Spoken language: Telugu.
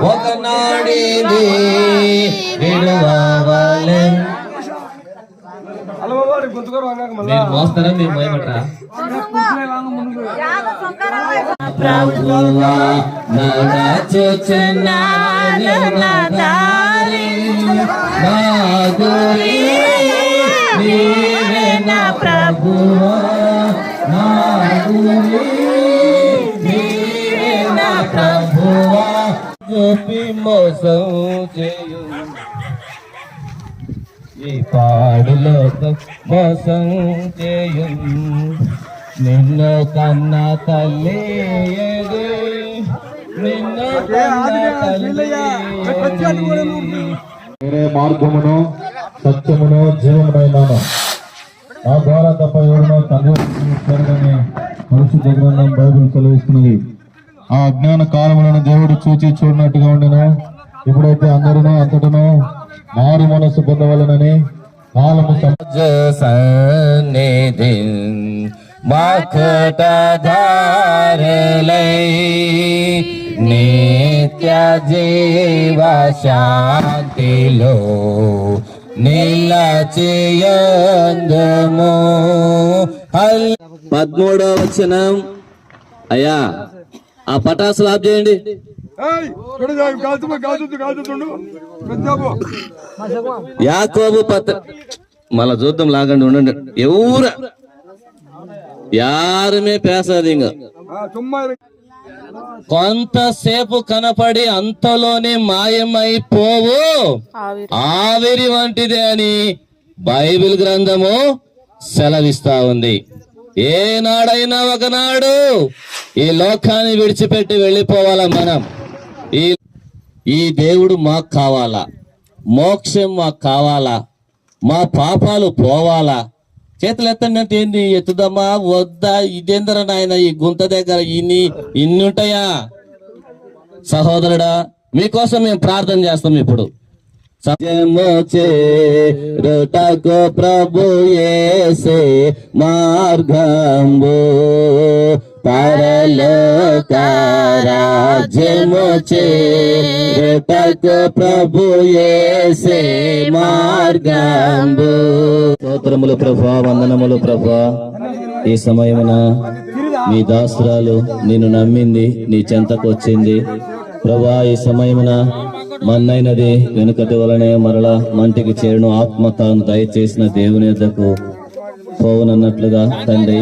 ఒకనాడిది విడువవలె. మీరు మోస్తారా, మీరు భయపడరా? ప్రభువా నడచుచున్నాను నా దారి, నా గురి నీవే నా ప్రభువా, నా గురి నీవే నా ప్రభువా. చూపి మోసం చేయు ఈ పాడులో మోసం చేయు, నిన్ను కన్న తల్లి ఏది, నిన్ను కన్న తల్లి నేనే మార్గమును సత్యమును జీవమునైనాను, నా ద్వారా తప్ప ఎవరునో తండ్రి పరిశుద్ధ గ్రంథం బైబిల్ సెలవిస్తున్నది. ఆ అజ్ఞాన కాలములను దేవుడు చూచి చూడనట్టుగా ఉండెను. ఇప్పుడైతే అందరూ అంతటను మారు మనసు పొందవలనని కాలము సన్నిధి మకుటధారులై నిత్య జీవ శాంతిలో నిలచియందుము. 13వ వచనం. అయ్యా ఆ పటాసులు ఆఫ్ చేయండి. యాకోబు పత్ర మళ్ళా చూద్దాం, లాగండి, ఉండండి. ఎవరు యారుమే పేసాదింగ కొంతసేపు కనపడి అంతలోనే మాయమైపోవు ఆవిరి వంటిదే అని బైబిల్ గ్రంథము సెలవిస్తా ఉంది. ఏనాడైనా ఒకనాడు ఈ లోకాన్ని విడిచిపెట్టి వెళ్ళిపోవాలా మనం. ఈ దేవుడు మాకు కావాలా, మోక్షం మాకు కావాలా, మా పాపాలు పోవాలా. చేతులు ఎత్తండి అంటే ఏంది, ఎత్తుదమ్మా వద్దా, ఇదేందర నాయన ఈ గుంత దగ్గర ఇన్ని ఉంటాయా? సహోదరుడా, మీకోసం మేము ప్రార్థన చేస్తాం ఇప్పుడు. సత్యముచేరుటకు ప్రభు యేసే మార్గంబు, పరలోక రాజ్యము చేరుటకు ప్రభు యేసే మార్గంబు. స్తోత్రములు ప్రభువా, వందనములు ప్రభువా. ఈ సమయమున మీ దాసురాలు నిన్ను నమ్మింది, నీ చెంతకు వచ్చింది ప్రభువా. ఈ సమయమున మన్నైనది వెనుకటి వలనే మరలా మంటికి చేరును ఆత్మ తాను దయచేసిన దేవుని యొద్దకు పోవునన్నట్లుగా తండ్రి